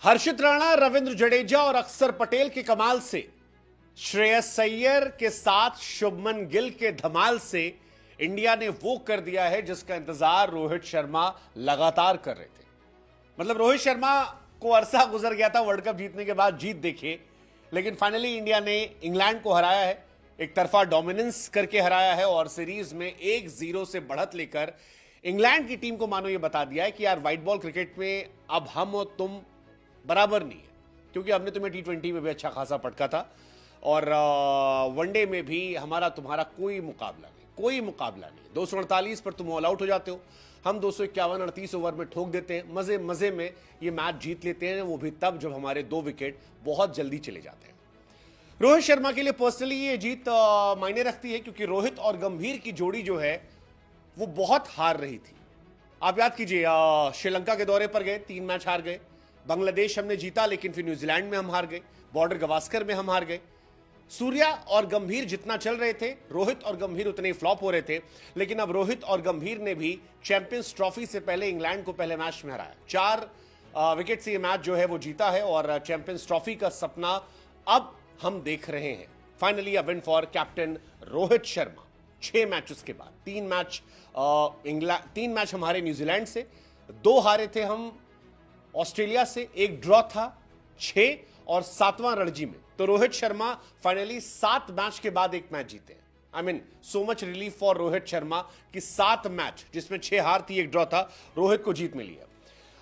हर्षित राणा, रविंद्र जडेजा और अक्षर पटेल के कमाल से, श्रेयस अय्यर के साथ शुभमन गिल के धमाल से इंडिया ने वो कर दिया है जिसका इंतजार रोहित शर्मा लगातार कर रहे थे। मतलब रोहित शर्मा को अरसा गुजर गया था वर्ल्ड कप जीतने के बाद, जीत देखिए, लेकिन फाइनली इंडिया ने इंग्लैंड को हराया है, एक तरफा डोमिनेंस करके हराया है और सीरीज में 1-0 से बढ़त लेकर इंग्लैंड की टीम को मानो ये बता दिया है कि यार व्हाइट बॉल क्रिकेट में अब हम और तुम बराबर नहीं है, क्योंकि हमने तुम्हें T20 में भी अच्छा खासा पटका था और वनडे में भी हमारा तुम्हारा कोई मुकाबला नहीं। 248 पर तुम ऑल आउट हो जाते हो, हम 251 38 ओवर में ठोक देते हैं, मजे मजे में ये मैच जीत लेते हैं, वो भी तब जब हमारे 2 विकेट बहुत जल्दी चले जाते हैं। रोहित शर्मा के लिए पर्सनली ये जीत मायने रखती है, क्योंकि रोहित और गंभीर की जोड़ी जो है वो बहुत हार रही थी। आप याद कीजिए, श्रीलंका के दौरे पर गए, 3 मैच हार गए, बांग्लादेश हमने जीता लेकिन फिर न्यूजीलैंड में हम हार गए, बॉर्डर गवास्कर में हम हार गए। सूर्या और गंभीर जितना चल रहे थे, रोहित और गंभीर उतने ही फ्लॉप हो रहे थे, लेकिन अब रोहित और गंभीर ने भी चैंपियंस ट्रॉफी से पहले इंग्लैंड को पहले मैच में हराया। 4 विकेट से ये मैच जो है वो जीता है और चैंपियंस ट्रॉफी का सपना अब हम देख रहे हैं। Finally a win for captain Rohit Sharma. 6 matches के बाद 3 मैच हम हारे न्यूजीलैंड से, 2 हारे थे हम ऑस्ट्रेलिया से, 1 ड्रॉ था, 6 और 7वां रणजी में। तो रोहित शर्मा फाइनली 7 मैच के बाद 1 मैच जीते हैं। I mean so much relief for Rohit Sharma कि 7 मैच जिसमें 6 हार थी, 1 ड्रॉ था, रोहित को जीत मिली है।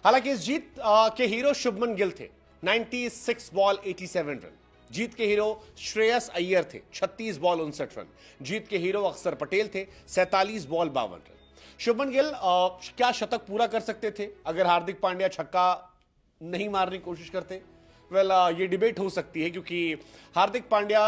हालांकि इस जीत के हीरो शुभमन गिल थे, 96 बॉल 87 रन। जीत के हीरो श्रेयस अय्यर थे, 36 बॉल 59 रन। जीत के हीरो अक्षर पटेल थे, 47 बॉल 52 रन। शुभमन गिल क्या शतक पूरा कर सकते थे अगर हार्दिक पांड्या छक्का नहीं मारने की कोशिश करते? ये डिबेट हो सकती है, क्योंकि हार्दिक पांड्या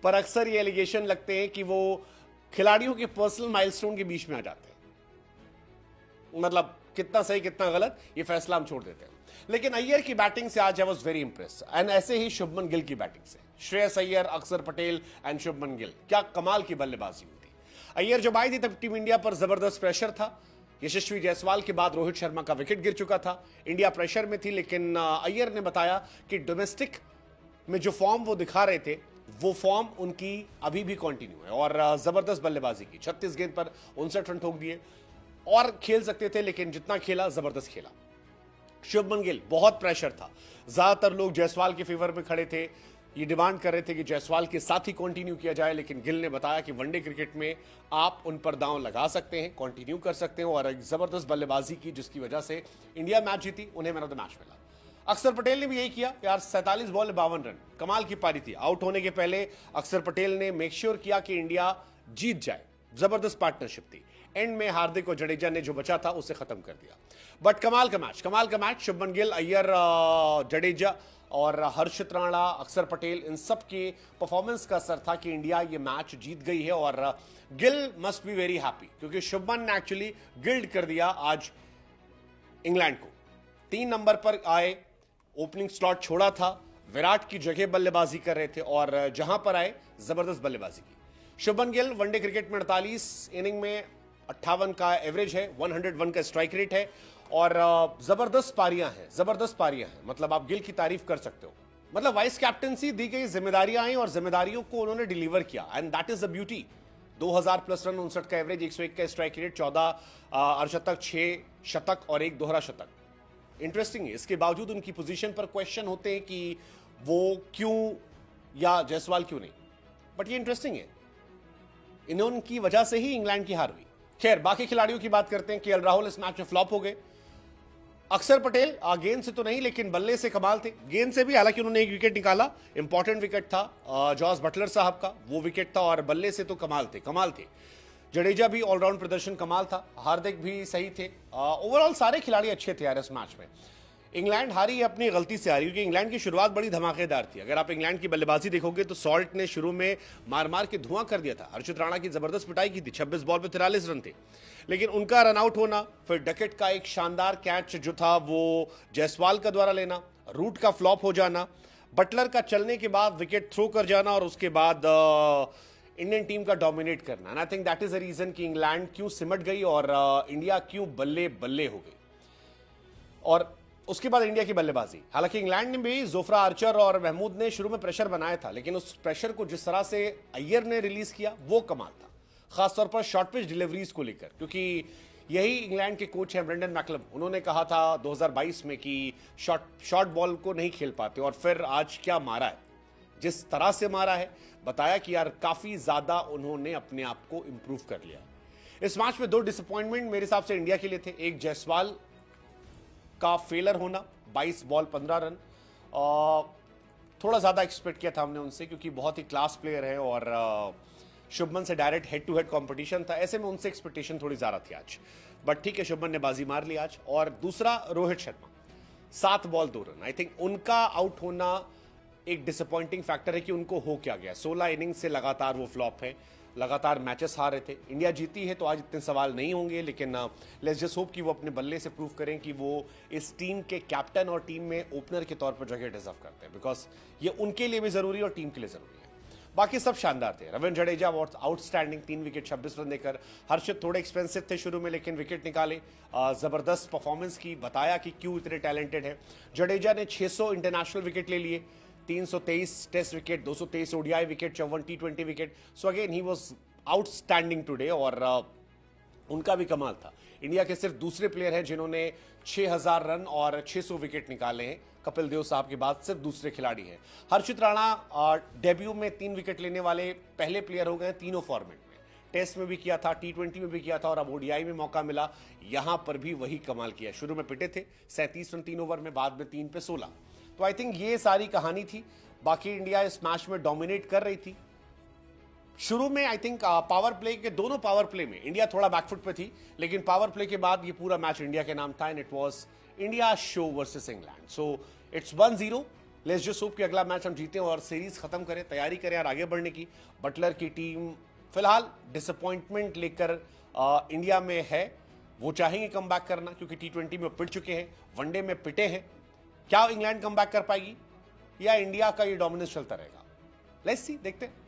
पर अक्सर ये एलिगेशन लगते हैं कि वो खिलाड़ियों के पर्सनल माइलस्टोन के बीच में आ जाते हैं। मतलब कितना सही कितना गलत ये फैसला हम छोड़ देते हैं, लेकिन अय्यर की बैटिंग से आज I was very Impress, and ऐसे ही शुभमन गिल की बैटिंग से। श्रेयस अय्यर, अक्षर पटेल एंड शुभमन गिल, क्या कमाल की बल्लेबाजी हुई थी। अय्यर जब आई थी तब टीम इंडिया पर जबरदस्त प्रेशर था। यशस्वी जायसवाल के बाद रोहित शर्मा का विकेट गिर चुका था, इंडिया प्रेशर में थी, लेकिन अय्यर ने बताया कि डोमेस्टिक में जो फॉर्म वो दिखा रहे थे वो फॉर्म उनकी अभी भी कंटिन्यू है और जबरदस्त बल्लेबाजी की। 36 गेंद पर 59 रन ठोक दिए और खेल सकते थे, लेकिन जितना खेला जबरदस्त खेला। शुभमन गिल, बहुत प्रेशर था, ज्यादातर लोग जायसवाल के फेवर में खड़े थे, ये डिमांड कर रहे थे कि जायसवाल के साथ ही कंटिन्यू किया जाए, लेकिन गिल ने बताया कि वनडे क्रिकेट में आप उन पर दांव लगा सकते हैं, कंटिन्यू कर सकते हैं, और एक जबरदस्त बल्लेबाजी की जिसकी वजह से इंडिया मैच जीती, उन्हें मैन ऑफ द मैच मिला। अक्षर पटेल ने भी यही किया यार, 47 बॉल 52 रन, कमाल की पारी थी। आउट होने के पहले अक्षर पटेल ने मेक श्योर किया कि इंडिया जीत जाए, जबरदस्त पार्टनरशिप थी। एंड में हार्दिक और जडेजा ने जो बचा था उसे खत्म कर दिया। बट कमाल का मैच शुभमन गिल, अय्यर, जडेजा और हर्षित राणा, अक्षर पटेल, इन सब के परफॉर्मेंस का असर था कि इंडिया ये मैच जीत गई है। और Gill must be very happy, क्योंकि शुभमन ने एक्चुअली गिल्ड कर दिया आज इंग्लैंड को। 3 नंबर पर आए, ओपनिंग स्लॉट छोड़ा था, विराट की जगह बल्लेबाजी कर रहे थे और जहां पर आए जबरदस्त बल्लेबाजी की। शुभमन गिल वनडे क्रिकेट में 48 इनिंग में 58 का एवरेज है, 101 का स्ट्राइक रेट है और जबरदस्त पारियां हैं। मतलब आप गिल की तारीफ कर सकते हो। मतलब वाइस कैप्टनसी दी गई जिम्मेदारियां आई और जिम्मेदारियों को उन्होंने डिलीवर किया, and that is the beauty. 2000 plus run, 59 का एवरेज, 101 का स्ट्राइक रेट, 14 अर्धशतक, 6 शतक और 1 दोहरा शतक। इंटरेस्टिंग है, इसके बावजूद उनकी पोजीशन पर क्वेश्चन होते हैं कि वो क्यों या जायसवाल क्यों नहीं, बट ये इंटरेस्टिंग है, इन्होंने वजह से ही इंग्लैंड की हार हुई। खैर, बाकी खिलाड़ियों की बात करते हैं। केएल राहुल इस मैच में फ्लॉप हो गए। अक्षर पटेल गेंद से तो नहीं, लेकिन बल्ले से कमाल थे। गेंद से भी हालांकि उन्होंने 1 विकेट निकाला, इंपॉर्टेंट विकेट था जॉस बटलर साहब का, वो विकेट था, और बल्ले से तो कमाल थे। जडेजा भी ऑलराउंड प्रदर्शन कमाल था, हार्दिक भी सही थे, ओवरऑल सारे खिलाड़ी अच्छे थे यार इस मैच में। इंग्लैंड हारी है अपनी गलती से हारी, क्योंकि इंग्लैंड की शुरुआत बड़ी धमाकेदार थी। अगर आप इंग्लैंड की बल्लेबाजी देखोगे तो सॉल्ट ने शुरू में मार के धुआं कर दिया था। हर्षित राणा की जबरदस्त पिटाई की थी, 26 बॉल पे 43 रन थे, लेकिन उनका रन आउट होना, फिर डकेट का एक शानदार कैच जो था वो जायसवाल का द्वारा लेना, रूट का फ्लॉप हो जाना, बटलर का चलने के बाद विकेट थ्रो कर जाना और उसके बाद इंडियन टीम का डोमिनेट करना। And I think that is the reason कि इंग्लैंड क्यों सिमट गई और इंडिया क्यों बल्ले बल्ले हो गई। और उसके बाद इंडिया की बल्लेबाजी। हालांकि इंग्लैंड ने भी जोफ्रा आर्चर और महमूद ने शुरू में प्रेशर बनाया था, लेकिन उस प्रेशर को जिस तरह से अय्यर ने रिलीज किया वो कमाल था, खासतौर पर शॉर्ट पिच डिलीवरीज को लेकर, क्योंकि यही इंग्लैंड के कोच हैं ब्रेंडन मैकलम। उन्होंने कहा था 2022 में कि शॉर्ट बॉल को नहीं खेल पाते, और फिर आज क्या मारा है, जिस तरह से मारा है, बताया कि यार काफी ज्यादा उन्होंने अपने आप को इंप्रूव कर लिया। इस मैच में 2 डिसअपॉइंटमेंट मेरे हिसाब से इंडिया के लिए थे। एक जायसवाल का फेलर होना, 22 बॉल 15 रन, थोड़ा ज्यादा एक्सपेक्ट किया था हमने उनसे, क्योंकि बहुत ही क्लास प्लेयर है और शुभमन से direct head to head competition था, ऐसे में उनसे एक्सपेक्टेशन थोड़ी ज्यादा थी आज, बट ठीक है, शुभमन ने बाजी मार ली आज। और दूसरा Rohit Sharma, 7 ball 2 run. I think उनका आउट होना एक डिसअपॉइंटिंग फैक्टर है कि उनको हो क्या गया। 16 इनिंग से लगातार वो फ्लॉप है, लगातार मैचेस हार रहे थे। इंडिया जीती है तो आज इतने सवाल नहीं होंगे, लेकिन लेट्स जस्ट होप कि वो अपने बल्ले से प्रूव करें कि वो इस टीम के कैप्टन और टीम में ओपनर के तौर पर जगह डिजर्व करते हैं, बिकॉज ये उनके लिए भी जरूरी और टीम के लिए जरूरी है। बाकी सब शानदार थे। Ravindra Jadeja outstanding, 3 wicket 26 run देकर। हर्षित थोड़े एक्सपेंसिव थे शुरू में, लेकिन विकेट निकाले, जबरदस्त परफॉर्मेंस की, बताया कि क्यों इतने टैलेंटेड है। जडेजा ने 600 इंटरनेशनल विकेट ले लिए, 323 test wicket, 223 ODI wicket, 54 T20 wicket. So again he was outstanding today, और उनका भी कमाल था। इंडिया के सिर्फ दूसरे प्लेयर हैं जिन्होंने 6000 रन और 600 विकेट निकाले हैं, कपिल देव साहब के बाद सिर्फ दूसरे खिलाड़ी हैं। हर्षित राणा डेब्यू में 3 विकेट लेने वाले पहले प्लेयर हो गए तीनों फॉर्मेट में। टेस्ट में भी किया था, T20 में भी किया था, और अब ओडीआई में मौका मिला, यहां पर भी वही कमाल किया। शुरू में पिटे थे 37 रन 3 ओवर में, बाद में 3 पे 16। तो आई थिंक ये सारी कहानी थी। बाकी इंडिया इस मैच में डोमिनेट कर रही थी। शुरू में आई थिंक पावर प्ले के दोनों पावर प्ले में इंडिया थोड़ा बैकफुट पे थी, लेकिन पावर प्ले के बाद ये पूरा मैच इंडिया के नाम था, and it was India show versus England. So it's 1-0। Let's just hope कि अगला मैच हम जीतें और सीरीज खत्म करें, तैयारी करें और आगे बढ़ने की। बटलर की टीम फिलहाल डिसअपॉइंटमेंट लेकर इंडिया में है। वो चाहेंगे कम बैक करना, क्योंकि T20 में पिट चुके हैं, वनडे में पिटे हैं। क्या इंग्लैंड कम बैक कर पाएगी या इंडिया का ये डोमिनेंस चलता रहेगा? लेट्स सी, देखते हैं।